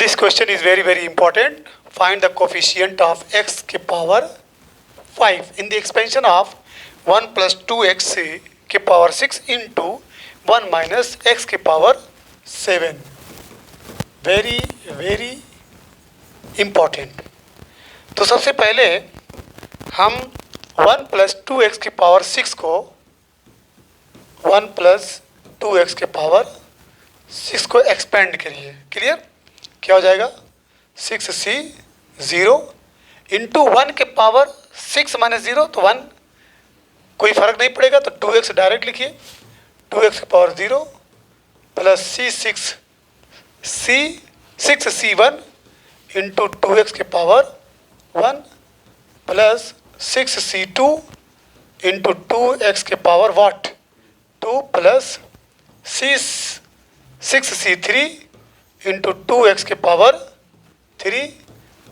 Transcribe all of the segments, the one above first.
This question is very important. Find the coefficient of x के power 5 in the expansion of 1 plus 2x के power 6 into 1 minus x के power 7. Very important. तो सबसे पहले हम 1 plus 2x के power 6 को 1 plus 2x के power 6 को एक्सपेंड करिए. क्लियर? क्या हो जाएगा? 6c 0 इंटू 1 के पावर 6 माइनस 0 तो 1 कोई फर्क नहीं पड़ेगा तो 2x डायरेक्ट लिखिए. 2x के power 0 plus c 1 into 2x के power 1 plus 6c2 into 2x के power what 2 plus 6c3 into 2x के power 3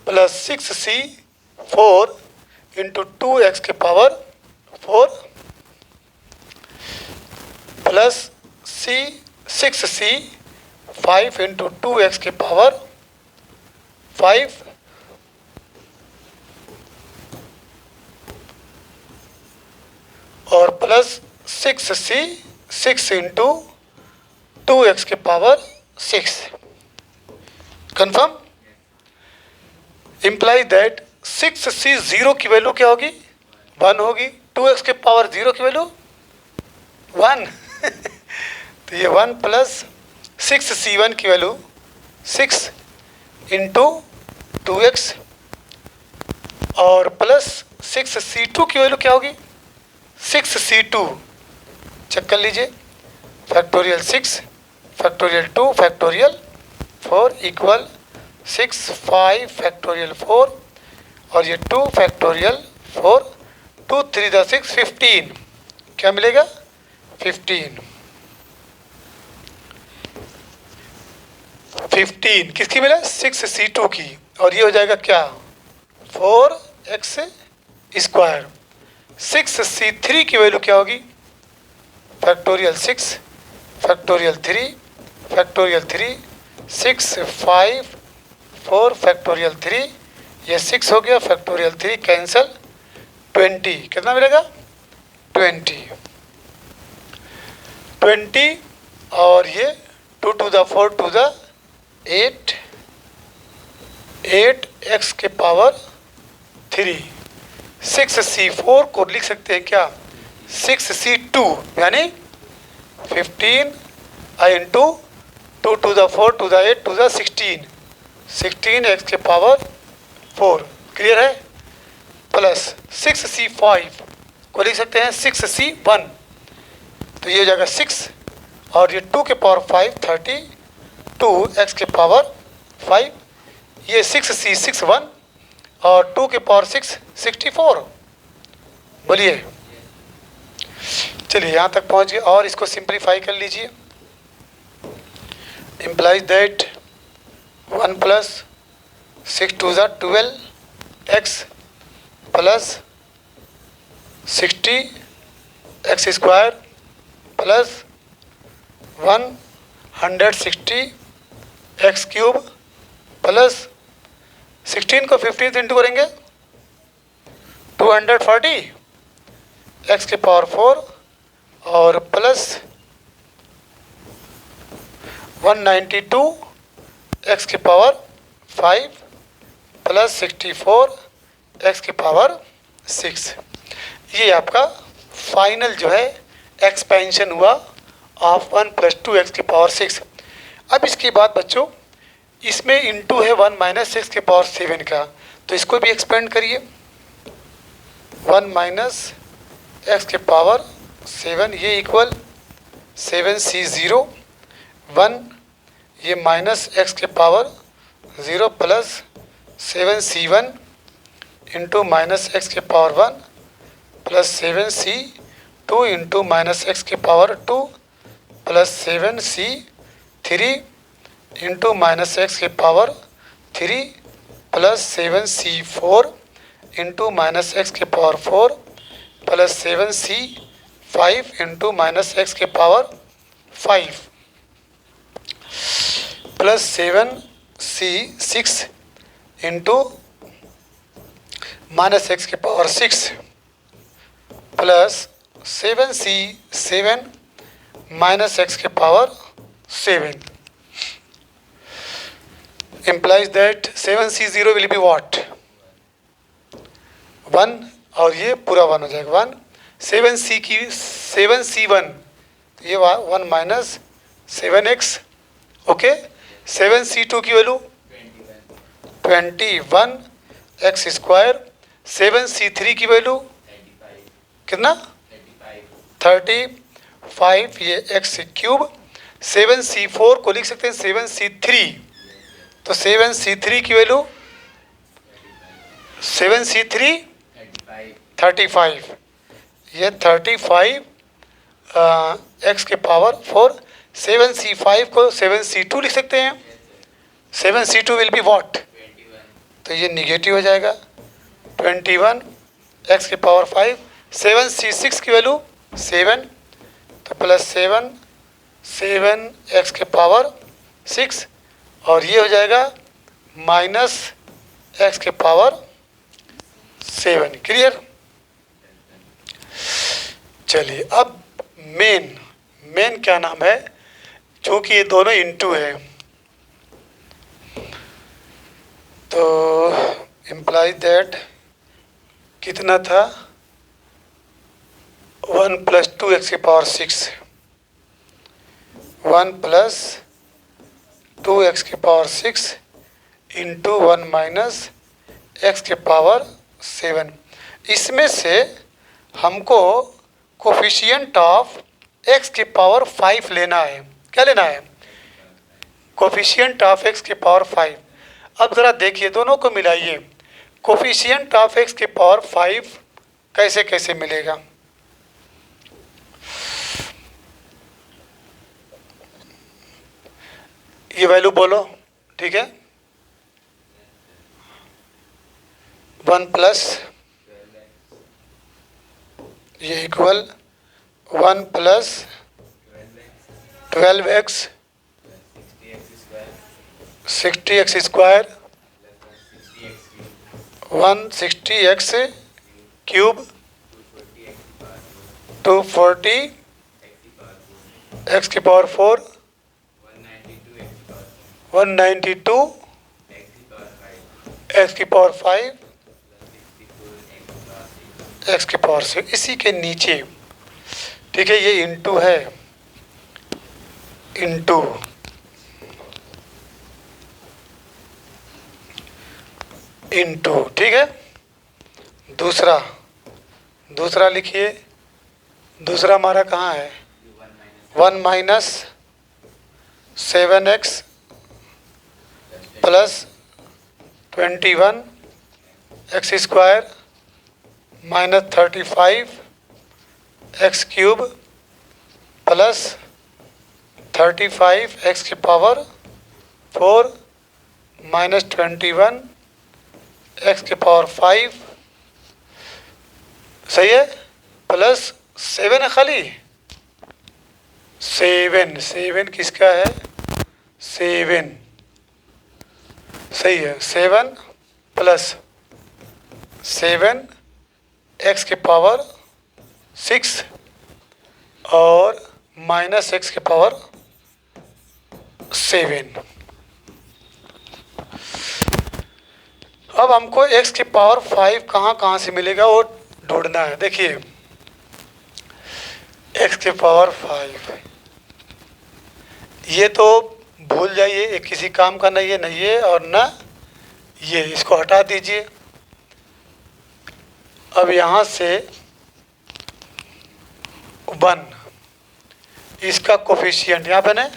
plus 6c4 into 2x के power 4 plus 6c5 into 2x के पावर 5 और प्लस 6c6 इंटू 2x के power 6. Confirm? Imply that 6c0 की value क्या होगी? 1 होगी. 2x के पावर 0 की वैल्यू 1 तो ये 1 प्लस 6c1 की वैल्यू 6 इंटू 2x और प्लस 6c2 की वैल्यू क्या होगी? 6c2. चेक कर लीजिए. Factorial 6 factorial 2 factorial 4 equal 6 5 factorial 4 और ये 2 फैक्टोरियल 4 2 3 द 6 15. क्या मिलेगा? 15. 15 किसकी मिला? 6c2 की. और ये हो जाएगा क्या? 4x square. 6c3 की वैल्यू क्या होगी? फैक्टोरियल 6 फैक्टोरियल 3 फैक्टोरियल 3 6 5 4 फैक्टोरियल 3 ये 6 हो गया. Factorial 3 cancel 20. कितना मिलेगा? 20 और ये 2 to the 4 to the 8 8x के पावर 3. 6c4 को लिख सकते हैं क्या? 6c2 यानी 15 into 2 to the 4 to the 8 to the 16 x के पावर 4. क्लियर है? प्लस 6c5 को लिख सकते हैं 6c1 तो ये हो जाएगा 6 और ये 2 के पावर 5 32 x के पावर 5. ये 6c61 और 2 के पावर 6 64. बोलिए. चलिए यहाँ तक पहुँच गए और इसको सिंप्लीफाई कर लीजिए. implies that 1 plus 6 to the 12 x plus 60 x square plus 160 x cube plus 16 को 15 से इंटू करेंगे 240 x के पावर 4 और प्लस 192 x के पावर 5 प्लस 64 x के पावर 6. ये आपका फाइनल जो है एक्सपेंशन हुआ ऑफ 1 प्लस 2x के पावर 6. अब इसके बाद बच्चों इसमें इंटू है 1 माइनस x के पावर 7 का तो इसको भी एक्सपेंड करिए. 1 माइनस x के पावर 7 ये इक्वल 7c0 1 ये माइनस x के power 0 plus 7c1 into minus x के power 1 plus 7c2 into minus x के power 2 plus 7c3 into minus x के power 3 plus 7c4 into minus x के power 4 plus 7c5 into minus x के power 5 plus 7 सी 6 into minus x की power 6 plus 7 minus x की power 7 implies that 7c0 will be what 1 और ये पूरा 1 हो जाएगा 1 7c1 ये 1 माइनस 7x ओके 7c2 की वैल्यू 21 एक्स स्क्वायर 7c3 की वैल्यू कितना 35 ये एक्स क्यूब 7c4 को लिख सकते हैं 7c3 तो 7c3 की वैल्यू 7c3 35 ये 35 एक्स के पावर 4 7c5 को 7c2 लिख सकते हैं 7c2 विल बी वॉट तो ये निगेटिव हो जाएगा 21 एक्स के पावर 5 7c6 की वैल्यू 7 तो प्लस 7 एक्स के पावर 6 और ये हो जाएगा माइनस एक्स के पावर 7 क्लियर। चलिए अब मेन क्या नाम है चूँकि ये दोनों इंटू है तो इम्प्लाई दैट कितना था 1 प्लस 2 एक्स की पावर 6 1 प्लस 2 एक्स की पावर 6 इंटू 1 माइनस एक्स के पावर 7 इसमें से हमको कोफिशिएंट ऑफ एक्स की पावर 5 लेना है क्या लेना है कोफिशिएंट ऑफ एक्स की पावर 5 अब ज़रा देखिए दोनों को मिलाइए कोफिशिएंट ऑफ एक्स की पावर 5 कैसे कैसे मिलेगा ये वैल्यू बोलो ठीक है 1 प्लस ये equal 1 plus 12x 60x square 160x cube 240 x की पावर 4 192 x की पावर 5 x की पावर 6 इसी के नीचे ठीक है ये इंटू है इंटू ठीक है दूसरा लिखिए दूसरा हमारा कहाँ है 1 minus 7x plus 21 x square minus 35 x cube plus 35 x की पावर 4 माइनस 21 एक्स की पावर 5 सही है प्लस 7 है खाली 7 किसका है 7 सही है 7 प्लस 7 एक्स के पावर 6 और माइनस एक्स के पावर 7 अब हमको एक्स की पावर 5 कहाँ से मिलेगा वो ढूंढना है देखिए एक्स की पावर 5 ये तो भूल जाइए ये किसी काम का नहीं है न ये और न ये इसको हटा दीजिए अब यहाँ से 1 इसका कोफिशिएंट यहाँ पे ना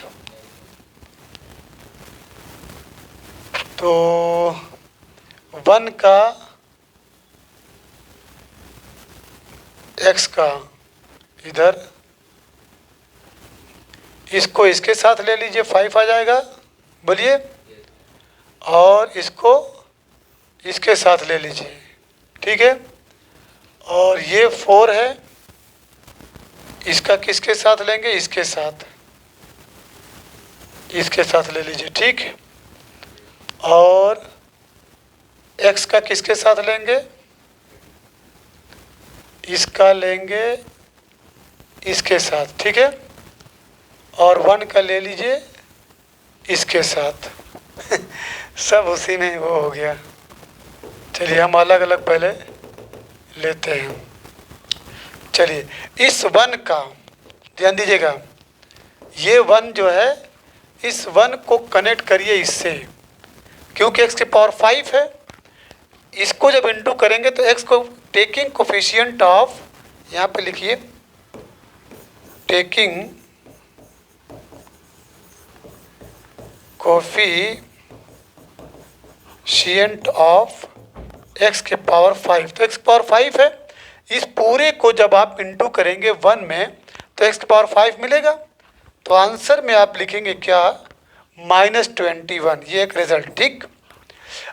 तो 1 का x का इधर इसको इसके साथ ले लीजिए 5 आ जाएगा बोलिए और इसको इसके साथ ले लीजिए ठीक है और ये 4 है इसका किसके साथ लेंगे इसके साथ ले लीजिए ठीक और x का किसके साथ लेंगे, इसका लेंगे इसके साथ, ठीक है, और 1 का ले लीजिए इसके साथ सब उसी में वो हो गया। चलिए हम अलग अलग पहले लेते हैं। चलिए इस 1 का ध्यान दीजिएगा, ये 1 जो है, इस 1 को कनेक्ट करिए इससे, क्योंकि x की पावर 5 है। इसको जब इंटू करेंगे तो x को टेकिंग कोफिशिएंट ऑफ, यहाँ पे लिखिए टेकिंग कोफिशिएंट ऑफ x के पावर 5, तो x की पावर 5 है। इस पूरे को जब आप इंटू करेंगे 1 में तो x की पावर 5 मिलेगा। तो आंसर में आप लिखेंगे क्या, -21, ये एक रिजल्ट, ठीक।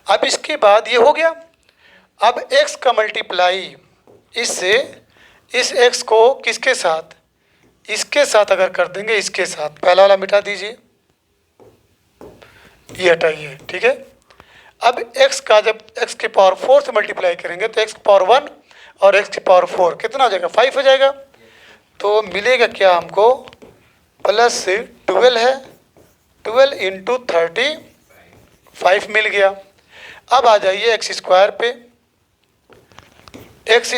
अब इसके बाद ये हो गया। अब x का मल्टीप्लाई इससे, इस x को किसके साथ, इसके साथ अगर कर देंगे, इसके साथ, पहला वाला मिटा दीजिए, ये हटाइए, ठीक है। अब x का जब x की पावर 4 से मल्टीप्लाई करेंगे तो x की पावर 1 और x की पावर 4 कितना हो जाएगा, 5 हो जाएगा। तो मिलेगा क्या हमको, +12 है, 12 × 35 मिल गया। अब आ जाइए x स्क्वायर पे, x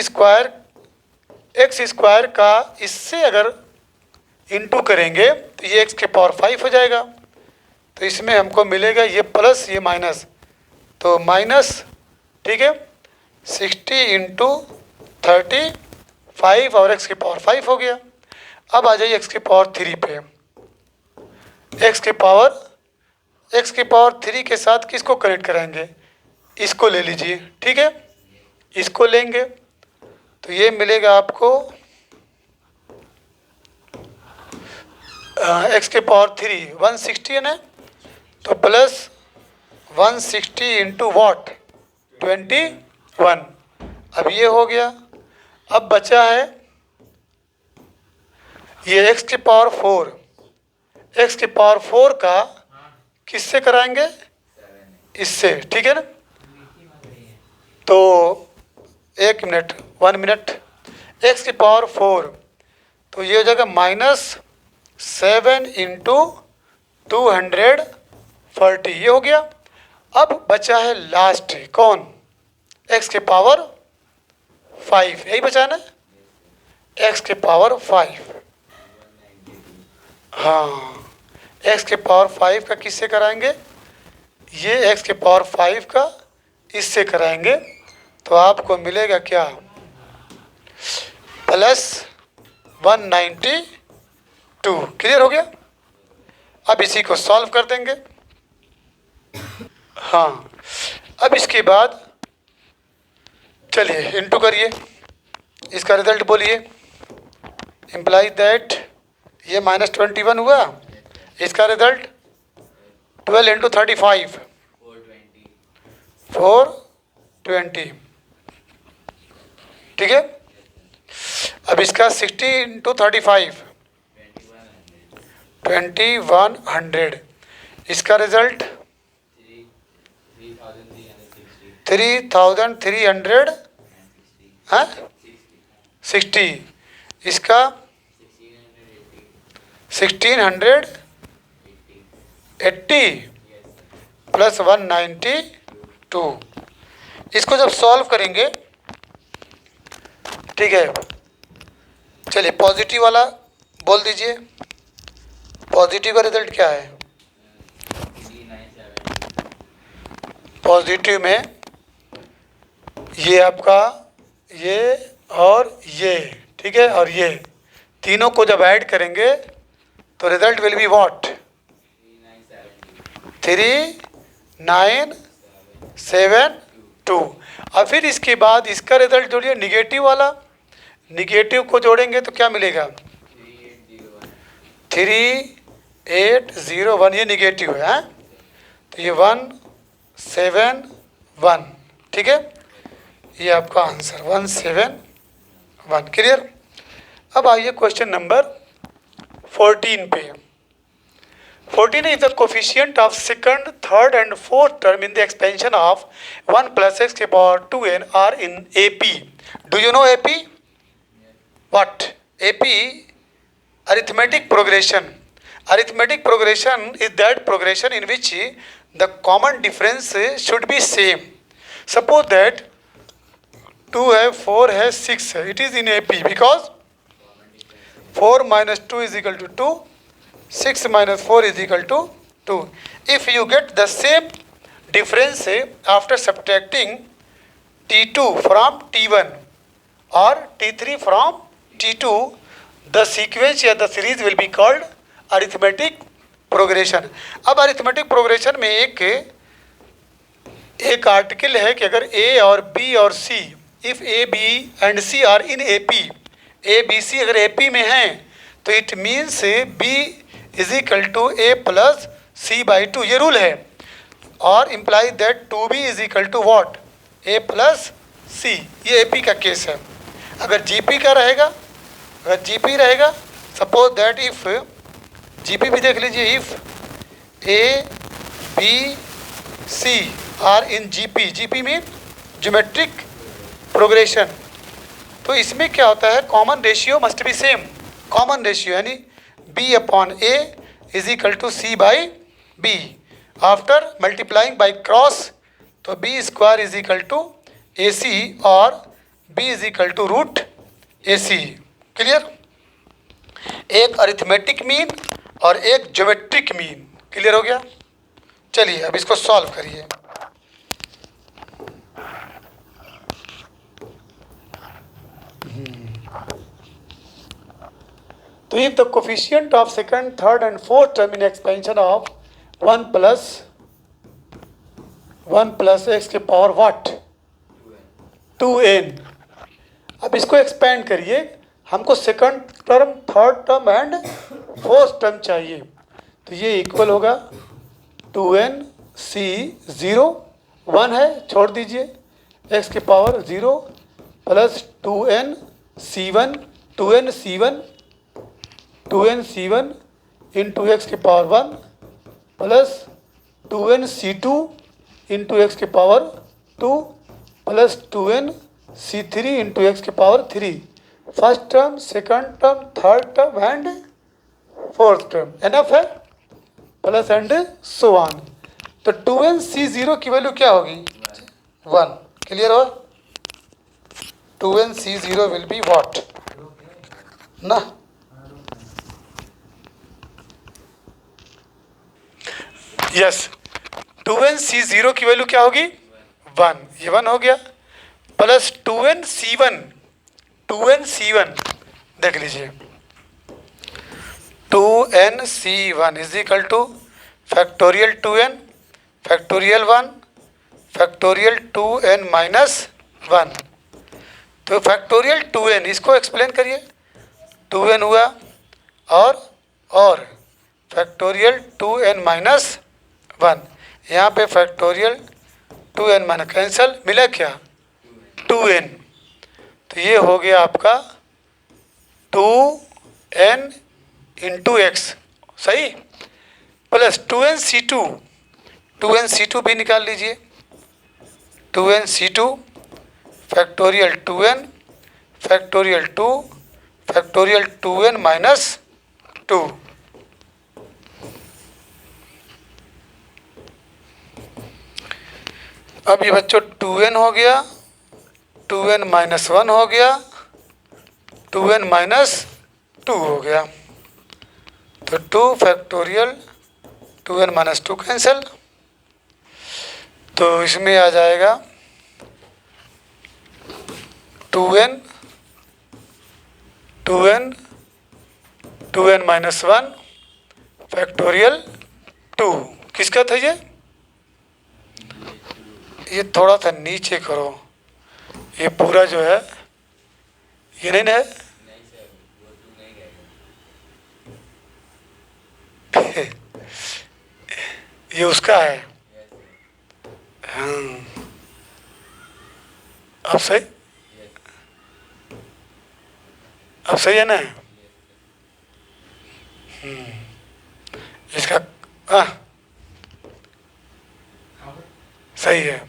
स्क्वायर का इससे अगर इंटू करेंगे तो ये x के पावर 5 हो जाएगा। तो इसमें हमको मिलेगा ये प्लस ये माइनस, तो माइनस, ठीक है, 60 × 35 और x की पावर 5 हो गया। अब आ जाइए x की पावर 3 पे, x की पावर 3 के साथ किसको कनेक्ट कराएंगे, इसको ले लीजिए, ठीक है, इसको लेंगे तो ये मिलेगा आपको x के पावर 3 160 है ना, तो +160 × व्हाट, 21। अब ये हो गया। अब बचा है ये x की पावर 4, x की पावर 4 का किससे कराएंगे, इससे, ठीक है ना। तो 1 मिनट, 1 मिनट, x की पावर 4, तो ये हो जाएगा -7 × 240, ये हो गया। अब बचा है लास्ट, कौन, x के पावर 5, यही बचा ना, x के पावर 5, हाँ, x के पावर 5 का किससे कराएंगे, ये x के पावर 5 का इससे कराएंगे, तो आपको मिलेगा क्या, +192। क्लियर हो गया। अब इसी को सॉल्व कर देंगे। हाँ, अब इसके बाद चलिए इंटू करिए, इसका रिजल्ट बोलिए, इम्प्लाई दैट ये -21 हुआ, इसका रिजल्ट 12 × 35 420, ठीक है। अब इसका 60 × 35 2100, इसका रिजल्ट 3300, हाँ 60, इसका 1680 +192। इसको जब सॉल्व करेंगे, ठीक है, चलिए पॉजिटिव वाला बोल दीजिए, पॉजिटिव का रिजल्ट क्या है, पॉजिटिव में ये आपका ये और ये, ठीक है, और ये तीनों को जब ऐड करेंगे तो रिजल्ट विल बी व्हाट, 3972। और फिर इसके बाद इसका रिजल्ट जोड़िए निगेटिव वाला, निगेटिव को जोड़ेंगे तो क्या मिलेगा, 3801, ये निगेटिव है, हाँ? तो ये 171, ठीक है, ये आपका आंसर 171। क्लियर। अब आइए क्वेश्चन नंबर 14 पे। 14 is the coefficient of second, third and fourth term in the expansion of 1 plus x के power 2n are in AP. Do you know AP? What? AP, arithmetic progression. Arithmetic progression is that progression in which the common difference should be same. Suppose that 2 है, 4 है, 6 है. It is in AP because 4 minus 2 is equal to 2. 6 minus 4 is equal to 2. If you get the same difference after subtracting T2 from T1 or T3 from T2, the sequence या the series will be called arithmetic progression. अब arithmetic progression में एक article है कि अगर A और B और C, if A, B and C are in AP, A, B, C अगर AP में हैं तो it means B is equal to A plus C by 2. ये रूल है. और implies that 2B is equal to what? A plus C. ये AP का case है. अगर GP का रहेगा, अगर GP रहेगा, suppose that if GP भी देख लीजिए, if A, B, C are in GP, GP mean geometric progression, तो इसमें क्या होता है, common ratio must be same. Common ratio यानी B upon A is equal to C by B. After multiplying by cross, तो B square is equal to AC और B is equal to root AC. Clear? एक arithmetic mean और एक geometric mean. Clear हो गया? चलिए अब इसको सॉल्व करिए. तो if the coefficient of second, third and fourth term in expansion of 1 plus x के पावर what? 2n. अब इसको एक्सपेंड करिए. हमको second term, third term and fourth term चाहिए. तो ये इक्वल होगा 2n c 0 1 है, छोड़ दीजिए, x के power 0 plus 2n c1 into x के power 1 plus 2n c2 into x के power 2 plus 2n c3 into x के power 3. First term, second term, third term and fourth term. Enough है? Plus and so on. तो 2n c0 की value क्या होगी? 1. Clear हो? 2n c0 will be what ना? Yes. 2n c0 की value क्या होगी? 1. ये 1 हो गया. प्लस 2n c1 देख लीजिए. 2n c1 is equal two factorial 2n factorial 1 factorial 2n minus 1. तो फैक्टोरियल 2n इसको एक्सप्लेन करिए. 2n हुआ और फैक्टोरियल 2n माइनस 1. यहाँ पे फैक्टोरियल 2n माइनस कैंसिल, मिला क्या? 2n. तो ये हो गया आपका 2n इंटू एक्स. सही? प्लस 2n c2 भी निकाल लीजिए. 2n c2 factorial 2n factorial 2 factorial 2n minus 2. अब ये बच्चों 2n हो गया, 2n माइनस 1 हो गया, 2n माइनस 2 हो गया. तो 2 फैक्टोरियल 2n माइनस 2 कैंसिल. तो इसमें आ जाएगा 2n माइनस 1 फैक्टोरियल 2. किसका था ये थोड़ा सा नीचे करो. ये पूरा जो है ये नहीं है. ये उसका है. हाँ, अब सही है ना? इसका हाँ सही है,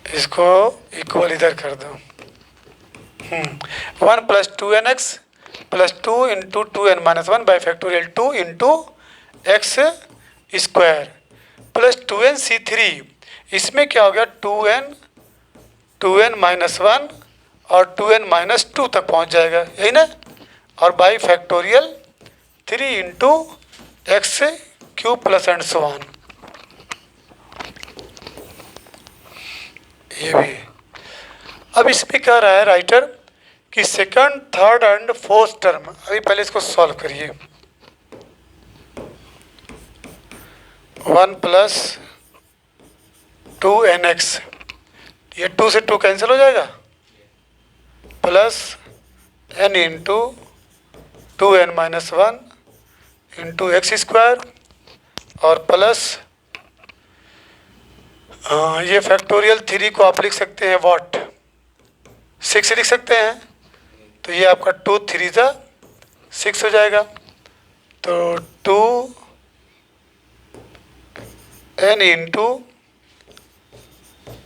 इसको इक्वल इधर कर दो। 1 plus 2nx plus 2 into 2n-1 by factorial 2 into x square plus 2nc3। इसमें क्या हो गया, 2n-1 और 2n-2 तक पहुंच जाएगा, यही ना। और by factorial 3 into x cube plus and so on, ये भी। अब इसमें क्या रहा है राइटर कि second, third and fourth term, अभी पहले इसको सॉल्व करिए। 1 प्लस 2nx, ये 2 से 2 कैंसिल हो जाएगा, plus n into 2n-1 into x square और प्लस ये फैक्टोरियल 3 को आप लिख सकते हैं व्हाट, 6 लिख सकते हैं, तो ये आपका 2 3 जा 6 हो जाएगा। तो 2n into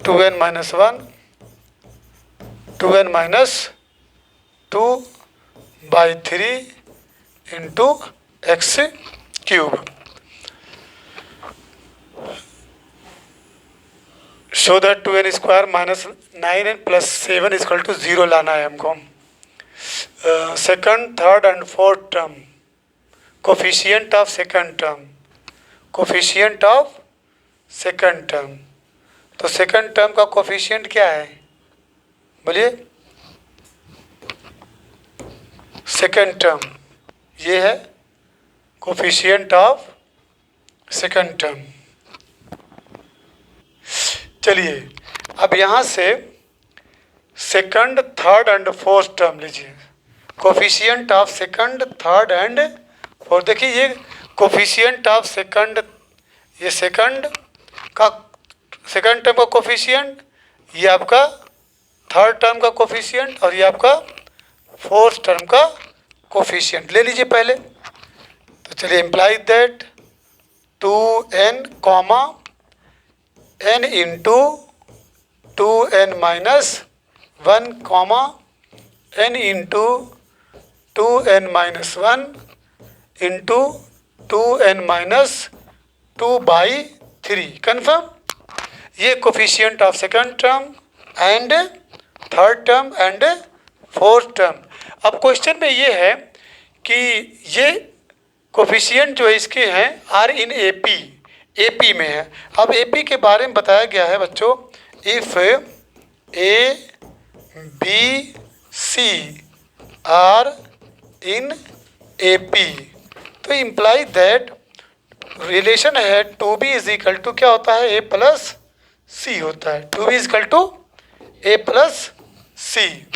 2n-1 2n-2 by 3 into x cube. Show that 2n square minus 9n plus 7 equal to 0 लाना है हमको। Second, third and fourth term, coefficient of second term, coefficient of second term. तो सेकंड टर्म का coefficient क्या है, बोलिए। Second term ये है कोफिशिएंट ऑफ सेकंड टर्म। चलिए अब यहाँ से second, third and fourth term लीजिए, coefficient of second, third and fourth. देखिए ये कोफिशिएंट ऑफ सेकंड, ये सेकंड का, सेकंड टर्म का कोफिशिएंट, ये आपका थर्ड टर्म का कोफिशिएंट और ये आपका फोर्थ टर्म का कोफिशिएंट ले लीजिए पहले। तो चलिए imply that 2n comma n into 2n-1 comma n into 2n-1 into 2n-2 by 3, confirm. ये coefficient of second term and third term and fourth term. अब क्वेश्चन में ये है कि ये कोफिशिएंट जो इसके हैं आर इन एपी, एपी में है। अब एपी के बारे में बताया गया है बच्चों, if a b c are in AP, तो इम्प्लाई दैट रिलेशन है 2b इज इक्वल टू क्या होता है, a प्लस सी होता है। 2b is equal to a plus C.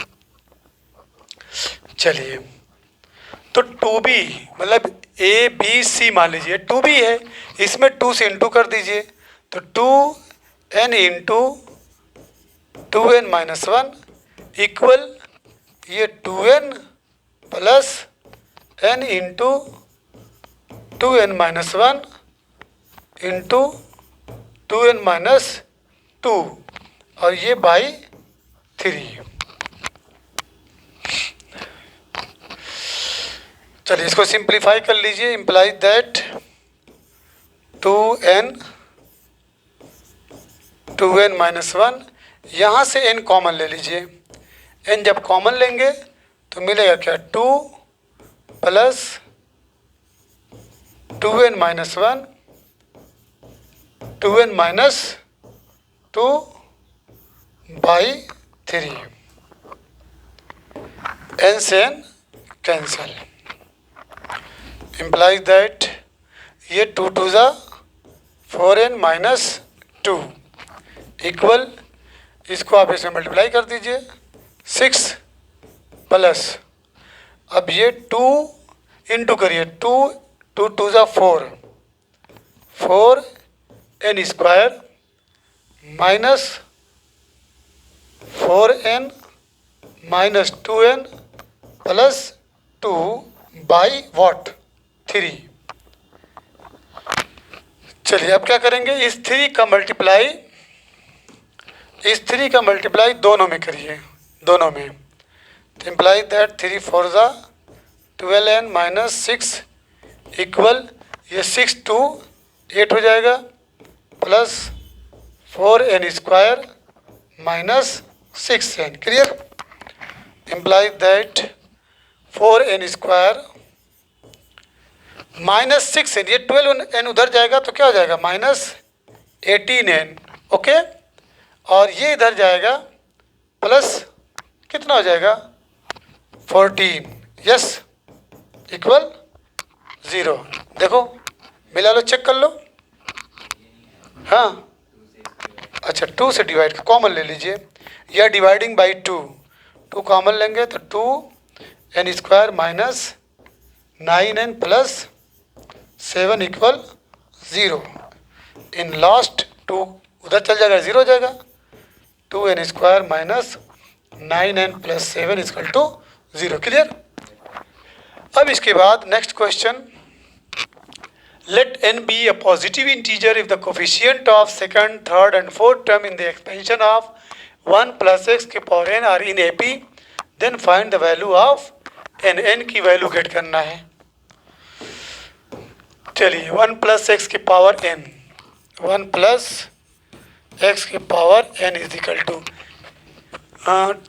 चलिए तो 2b मतलब ए बी सी मान लीजिए 2b है, इसमें 2 से इंटू कर दीजिए, तो 2n इंटू 2n-1 इक्वल ये 2n plus n into 2n-1 into 2n-2 और ये बाई 3। चलिए इसको सिंप्लीफाई कर लीजिए। इम्प्लाई दैट 2n-1, यहाँ से n कॉमन ले लीजिए। n जब कॉमन लेंगे तो मिलेगा क्या, 2 plus 2n-1 2n-2 by 3, n से n कैंसल। इम्प्लाइज दैट ये 2 2 जा 4n-2 इक्वल, इसको आप इसमें मल्टीप्लाई कर दीजिए 6 प्लस, अब ये 2 इंटू करिए, 2 2 जा 4, 4n square minus 4n minus 2n plus 2 by what 3। चलिए अब क्या करेंगे, इस थ्री का मल्टीप्लाई दोनों में करिए, दोनों में। तो इम्प्लाई दैट 3 4 ज़ा 12n माइनस 6 इक्वल, ये 6 2 8 हो जाएगा plus 4n square minus 6n। Clear? Imply that 4n square minus 6n, ये 12n उधर जाएगा तो क्या हो जाएगा, माइनस 18n। ओके, और ये इधर जाएगा प्लस कितना हो जाएगा, 14। Yes, equal 0। देखो मिला लो, चेक कर लो। हाँ, अच्छा 2 से डिवाइड कॉमन ले लीजिए, या डिवाइडिंग बाई 2 कॉमन लेंगे तो 2n square minus 9n plus 7 equal 0। In last 2 उधर चल जाएगा, 0 हो जाएगा। 2n square minus 9n plus 7 equal to 0। Clear? अब इसके बाद next question, let n be a positive integer if the coefficient of second, third and fourth term in the expansion of 1 plus x के power n are in AP, then find the value of n की value get करना है। चलिए 1 plus x की power n, 1 plus x की power n is equal to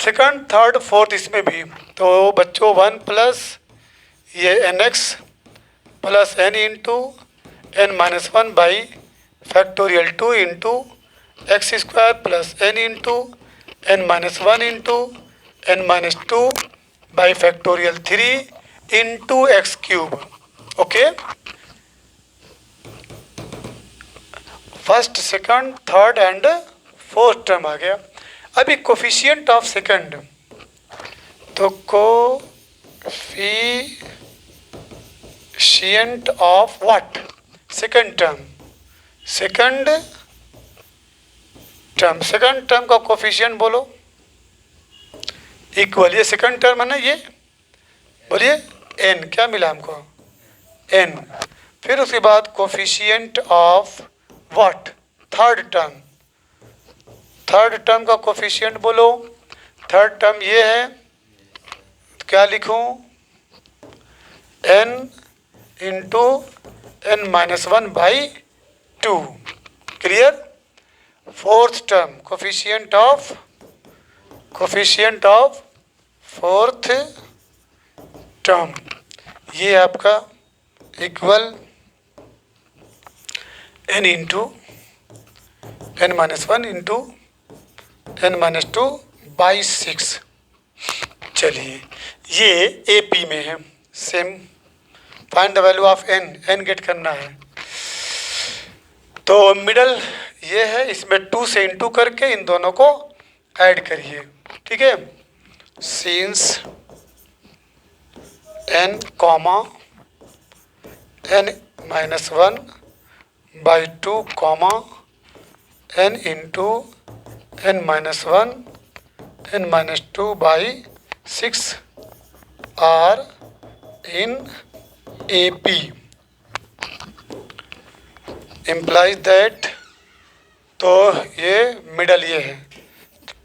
second, third, fourth इसमें भी तो बच्चों 1 प्लस ये n x plus n into n minus 1 by factorial 2 into x square plus n into n minus 1 into n minus 2 by factorial 3 into x cube. Okay, first, second, third and fourth term आ गया। अभी coefficient of second, तो coefficient of what, second term का coefficient बोलो, equal, ये second term है ना, ये बोलिए n, क्या मिला हमको, n। फिर उसके बाद coefficient of what, third term का कोफिशिएंट बोलो। थर्ड टर्म ये है, क्या लिखूं, n into n minus 1 by 2। Clear? Fourth term, coefficient of fourth term, ये आपका equal n into n minus 1 into n minus 2 by 6। चलिए ये AP में है, same find the value of n get करना है। तो मिडल ये है, इसमें 2 से इंटू करके इन दोनों को ऐड करिए। ठीक है, since n comma n minus 1 by 2 comma n into n minus 1 n minus 2 by 6 are in AP, implies that, तो ये मिडल ये है,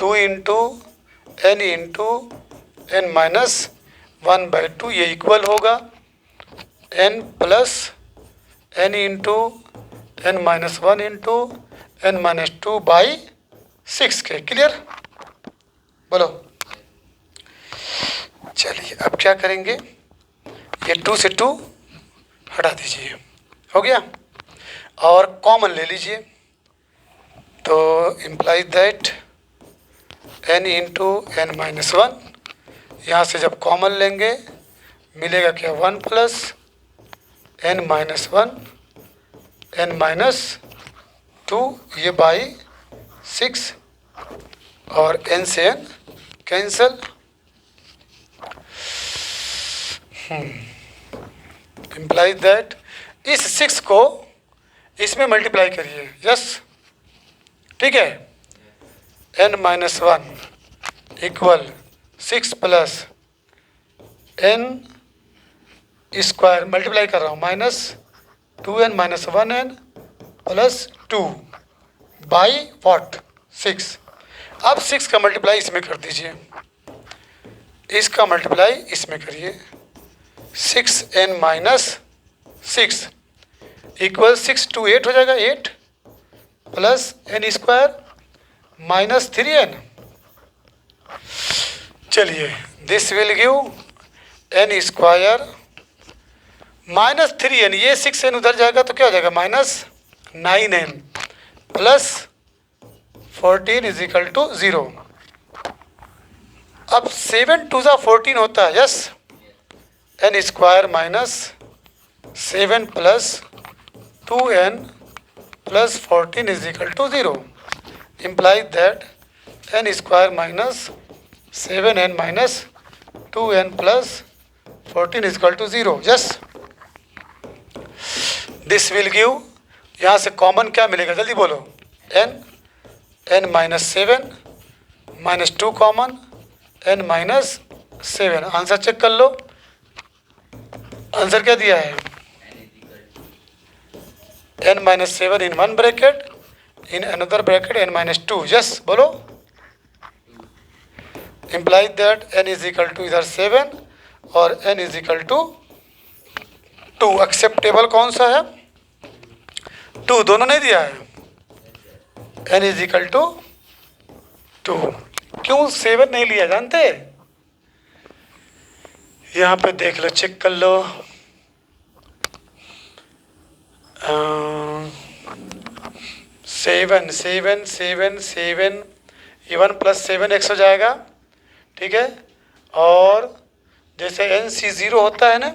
2 into n into n minus 1 by 2, ये इक्वल होगा n plus n into n minus 1 into n minus 2 by 6 के। Clear? बोलो। चलिए अब क्या करेंगे, ये 2 से 2 हटा दीजिए, हो गया, और कॉमन ले लीजिए। तो imply that n into n minus 1, यहाँ से जब कॉमन लेंगे मिलेगा क्या, 1 plus n minus 1 n minus 2, ये बाई 6, और n से n कैंसल। इम्प्लाई दैट इस 6 को इसमें मल्टीप्लाई करिए। यस, ठीक है, n minus 1 equal 6 plus n square, multiply कर रहा हूँ, minus 2n minus 1n plus 2 by what 6। अब 6 का मल्टीप्लाई इसमें कर दीजिए, इसका मल्टीप्लाई इसमें करिए, 6n माइनस 6 इक्वल 6 टू 8 हो जाएगा, 8 plus n square minus 3n। चलिए this will give n square minus 3n, ये 6n उधर जाएगा तो क्या हो जाएगा minus 9n plus 14 is equal to 0। अब 7 टू ज़ा 14 होता है, yes, n square minus 7 plus 2n plus 14 is equal to 0 implies that n square minus 7n minus 2n plus 14 is equal to 0। Yes, this will give, यहाँ से common क्या मिलेगा जल्दी बोलो, n minus 7 minus 2 common, n minus 7। Answer check कर लो, answer क्या दिया है, n minus 7 in one bracket, in another bracket n minus 2। Yes बोलो, implies that n is equal to इधर 7 और n is equal to 2। Acceptable कौन सा है, 2, दोनों नहीं दिया है, n इज इक्वल टू 2। क्यों 7 नहीं लिया जानते, यहाँ पे देख लो, चेक कर लो, 7 7 7 7 ये 1 प्लस 7x हो जाएगा, ठीक है। और जैसे NC0 होता है ना,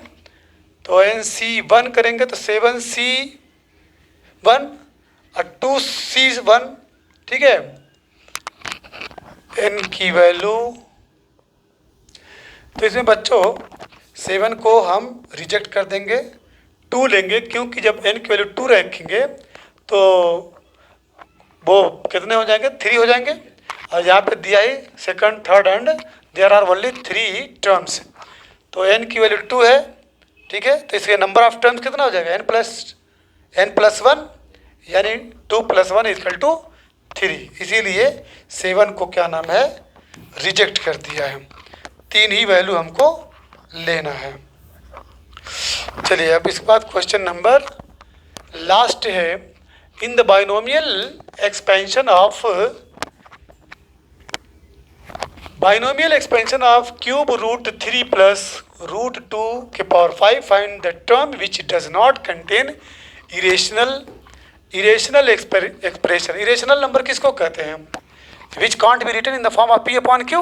तो NC1 करेंगे तो 7C1 और 2C1, ठीक है। n की वैल्यू, तो इसमें बच्चों 7 को हम रिजेक्ट कर देंगे, 2 लेंगे, क्योंकि जब n की वैल्यू 2 रखेंगे तो वो कितने हो जाएंगे, 3 हो जाएंगे। और यहाँ पे दिया है second, third and there are only 3 terms, तो n की वैल्यू 2 है, ठीक है। तो इसके नंबर ऑफ टर्म्स कितना हो जाएगा, n प्लस 1, यानी 2 प्लस 1 इक्वल टू 3। इसीलिए 7 को क्या नाम है, रिजेक्ट कर दिया है। 3 ही वैल्यू हमको लेना है। चलिए अब इसके बाद क्वेश्चन नंबर लास्ट है, in the binomial expansion of cube root 3 plus root 2 के power 5 find the term which does not contain irrational expression. Irrational number किसको कहते हैं, which can't be written in the form of p upon q,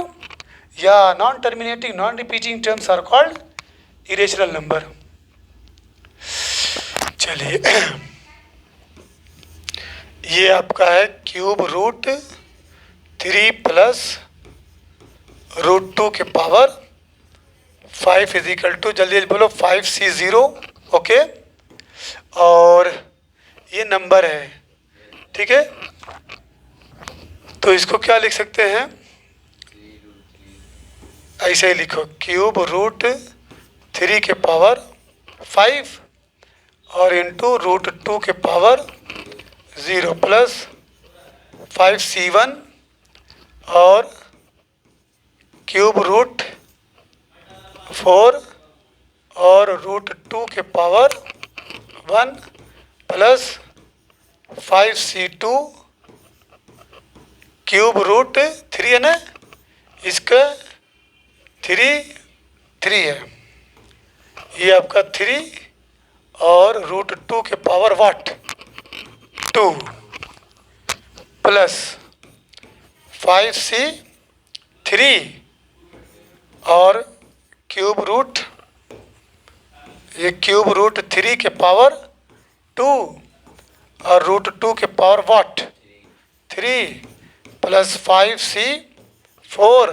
या non terminating non repeating terms are called irrational number. चलिए ये आपका है cube root 3 plus root 2 के power 5 is equal to, जल्दी बोलो, 5C0, ओके। और ये नंबर है, ठीक है। तो इसको क्या लिख सकते हैं, ऐसे ही लिखो, क्यूब रूट 3 के पावर 5 और इंटू रूट 2 के पावर 0 प्लस 5C1 और क्यूब रूट 4 और रूट 2 के power 1 plus 5C2 cube root 3 है ना, इसका 3 है, ये आपका 3 और रूट 2 के पावर वाट 2 प्लस 5C3 और क्यूब रूट, ये क्यूब रूट 3 के पावर 2 और रूट 2 के पावर वाट 3 प्लस 5C4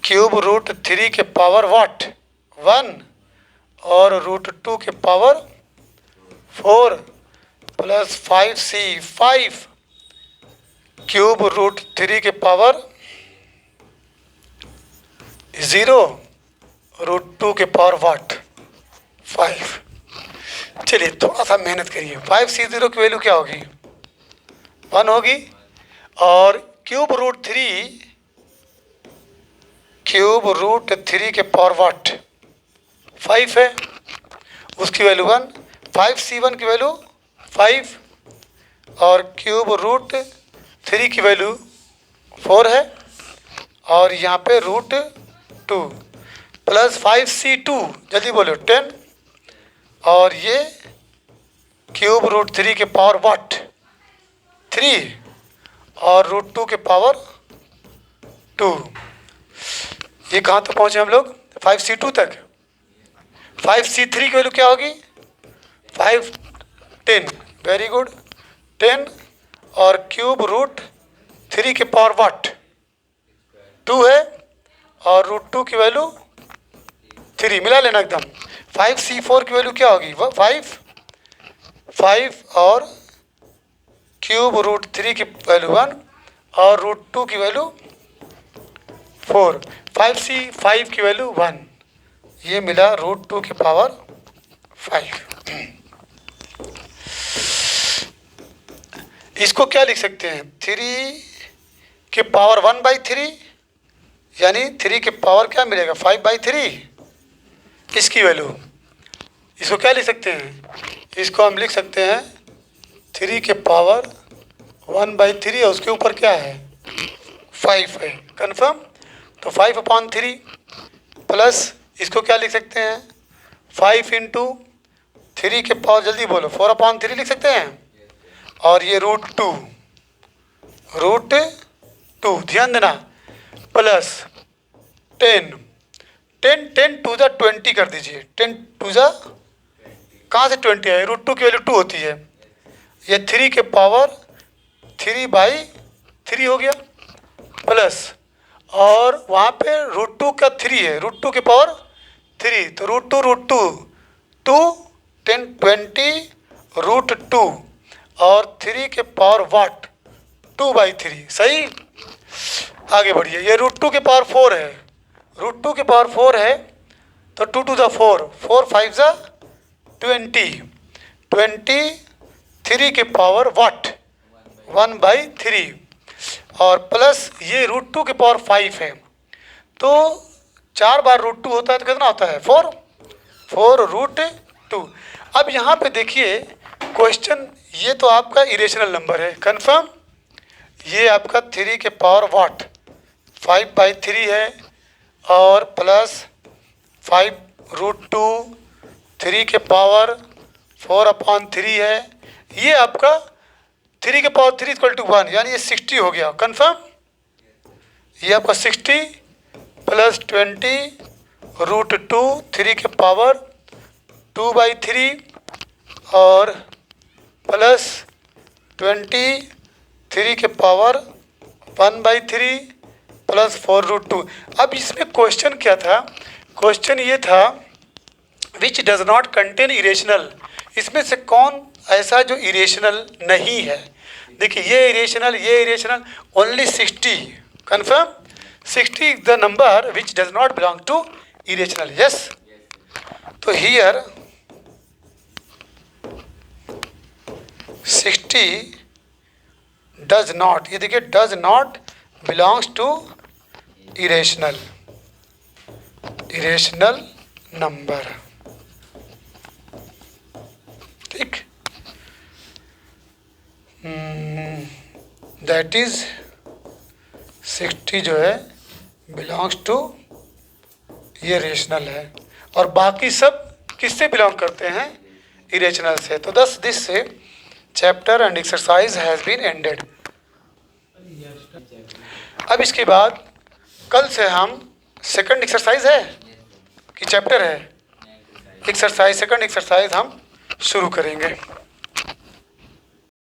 क्यूब रूट 3 के पावर वाट 1 और रूट 2 के power 4 plus 5C5 cube root 3 के पावर 0 रूट 2 के पावर वाट 5। चलिए थोड़ा सा मेहनत करिए। 5c0 की वैल्यू क्या होगी? 1 होगी। और क्यूब रूट थ्री के पावर वाट 5 है, उसकी वैल्यू 1। 5c1 की वैल्यू 5 और क्यूब रूट थ्री की वैल्यू 4 है और यहाँ पे रूट 2 प्लस 5c2 जल्दी बोलो 10 और ये क्यूब रूट थ्री के पावर वाट 3 और रूट 2 के पावर 2। ये कहाँ तक पहुँचे हम लोग? 5c2 तक। 5c3 की वैल्यू क्या होगी? 5 10 वेरी गुड 10 और क्यूब रूट थ्री के पावर वाट 2 है और रूट 2 की वैल्यू 3 मिला लेना एकदम। 5c4 की वैल्यू क्या होगी? 5 और क्यूब रूट थ्री की वैल्यू 1 और रूट 2 की वैल्यू 4। 5c5 की वैल्यू 1, ये मिला रूट 2 की पावर 5। इसको क्या लिख सकते हैं? 3 के पावर 1/3 यानी 3 के पावर क्या मिलेगा? 5/3 इसकी वैल्यू। इसको क्या लिख सकते हैं? इसको हम लिख सकते हैं 3 के पावर 1/3 और उसके ऊपर क्या है? 5 है। कन्फर्म? तो 5/3 प्लस इसको क्या लिख सकते हैं? 5 इंटू 3 के पावर जल्दी बोलो 4/3 लिख सकते हैं और ये रूट टू ध्यान देना प्लस 10 टू ज़ा 20 कर दीजिए। 10 टू ज़ा कहाँ से 20 है? रूट 2 की वैल्यू 2 होती है। ये 3 के पावर 3/3 हो गया प्लस और वहाँ पे रूट 2 का 3 है, रूट 2 के पावर 3 तो रूट टू 10 20 रूट 2 और 3 के पावर वाट 2/3 सही। आगे बढ़िए। ये रूट 2 के पावर 4 है, रूट 2 के पावर 4 है तो 2 टू द 4 5 ज़ा 20 3 के पावर वाट 1/3 और प्लस ये रूट 2 के पावर 5 है तो 4 बार रूट 2 होता है तो कितना होता है? 4 रूट 2। अब यहाँ पे देखिए क्वेश्चन, ये तो आपका इरेशनल नंबर है। कन्फर्म? ये आपका 3 के पावर वाट 5/3 है और प्लस 5 रूट 2 3 के पावर 4/3 है। ये आपका 3 के पावर 3 इक्वल टू 1 यानी ये 60 हो गया। कन्फर्म? ये आपका 60 प्लस 20 रूट 2 3 के पावर 2/3 और प्लस 20 3 के पावर 1/3 प्लस 4 रूट 2। अब इसमें क्वेश्चन क्या था? क्वेश्चन ये था विच डज नॉट कंटेन इरेशनल। इसमें से कौन ऐसा जो इरेशनल नहीं है? देखिए ये irrational only 60। Confirm? 60 is the number which does not belong to irrational. Yes. तो हियर 60 डज नॉट, ये देखिए does not belongs to irrational number. ठीक, दैट इज 60 जो है बिलोंग्स टू ये रेशनल है और बाकी सब किससे बिलोंग करते हैं? इरेशनल से। तो दस दिस से chapter and exercise has been ended. अब इसके बाद कल से हम सेकंड एक्सरसाइज है कि चैप्टर है? एक्सरसाइज, सेकंड एक्सरसाइज हम शुरू करेंगे।